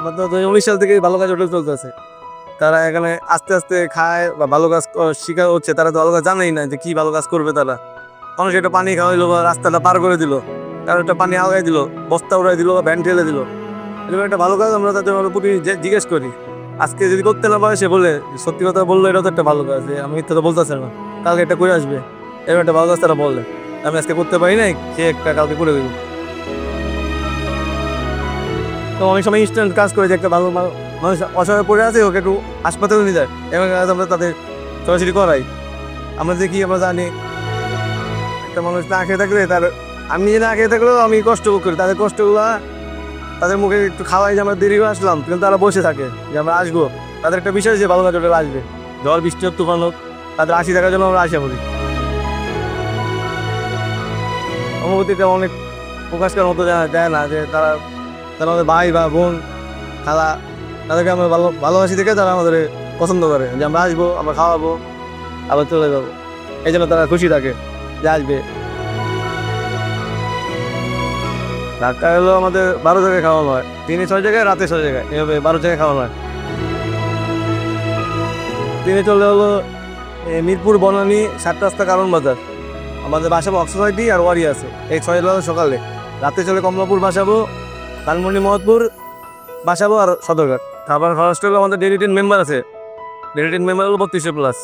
আমরা তো 2019 সাল থেকে ভালো কাজ হোটেল চলতেছে। তারা এখানে আস্তে আস্তে খায় বা ভালো কাজ শিখা হচ্ছে, তারা তো ভালো কাজ জানেই না যে কি ভালো কাজ করবে তারা। মানুষ একটা পানি খাওয়াইলো বা রাস্তাটা পার করে দিল, কারণ একটা পানি আগাই দিল, বস্তা উড়াই দিল বা ভ্যান ঠেলে দিল, এরকম একটা ভালো কাজ আমরা তাদের প্রতি জিজ্ঞেস করি। আজকে যদি করতে না পারে সে বলে সত্যি কথা বললো এটা তো একটা ভালো কাজ, আমি মিথ্যা তো বলতেছে না, কালকে একটা করে আসবে, এরকম একটা ভালো কাজ তারা বললে। আমি আজকে করতে পারি নাই, সে একটা কালকে করে দেবো। তো অনেক সময় ইনস্ট্যান্ট কাজ করে যে একটা ভালো মানুষ অসহায় পড়ে আছে, ওকে একটু হাসপাতালে নিয়ে যায়, এমন কাজ আমরা তাদের সরাসরি করাই। আমরা যে কি আমরা জানি একটা মানুষ না খেয়ে থাকলে তার, আমি নিজে না খেয়ে থাকলেও আমি কষ্ট করি, তাদের কষ্টগুলা তাদের মুখে একটু খাওয়াই যে আমরা দেরি করে আসলাম, কিন্তু তারা বসে থাকে যে আমরা আসবো। তাদের একটা বিষয় যে ভালো কাজ হোটেল আসবে, ঝড় বৃষ্টি হোক তুফান হোক, তাদের আসি থাকার জন্য আমরা আশা করি। অনুভূতিটা অনেক প্রকাশ করার মতো দেয় না, যে তারা তারা আমাদের ভাই বা বোন খালা, তাদেরকে আমরা ভালোবাসি থেকে তারা আমাদের পছন্দ করে যে আমরা আসবো, আমরা খাওয়াবো, আবার চলে যাবো, এই জন্য তারা খুশি থাকে যে আসবে। ঢাকায় হলো আমাদের 12 জায়গায় খাওয়ানো হয়, দিনে 6 জায়গায়, রাতে 6 জায়গায়, এভাবে 12 জায়গায় খাওয়ানো হয়। দিনে চলে হলো মিরপুর, বনানী, 7 রাস্তা, কারণ বাজার। আমাদের বাসাবো অক্সোসাইটি আর ওয়ারি আছে, এই 6 হলো সকালে। রাতে চলে কমলাপুর বাসাবো, ধানমন্ডি, মহৎপুর বাসাবো আর সদরঘাট। খাবার ফার্স্ট হলো আমাদের ডেলি 10 মেম্বার আছে, ডেলি 10 মেম্বার হলো 3200+,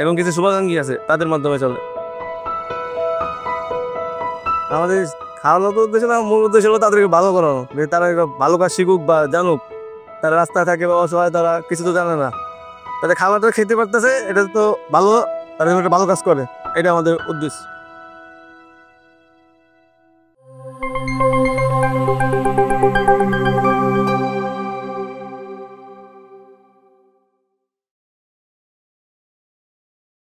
এবং কিছু শুভাকাঙ্ক্ষী আছে, তাদের মাধ্যমে চলে আমাদের খাওয়ানোর উদ্দেশ্য না, মূল উদ্দেশ্য হলো তাদেরকে ভালো করানো, যে তারা ভালো কাজ শিখুক বা জানুক। তারা রাস্তায় থাকে বা অসহায়, তারা কিছু তো জানে না, তাদের খাবারটা খেতে পারতেছে, এটা তো ভালো, তারা একটা ভালো কাজ করে, এটা আমাদের উদ্দেশ্য।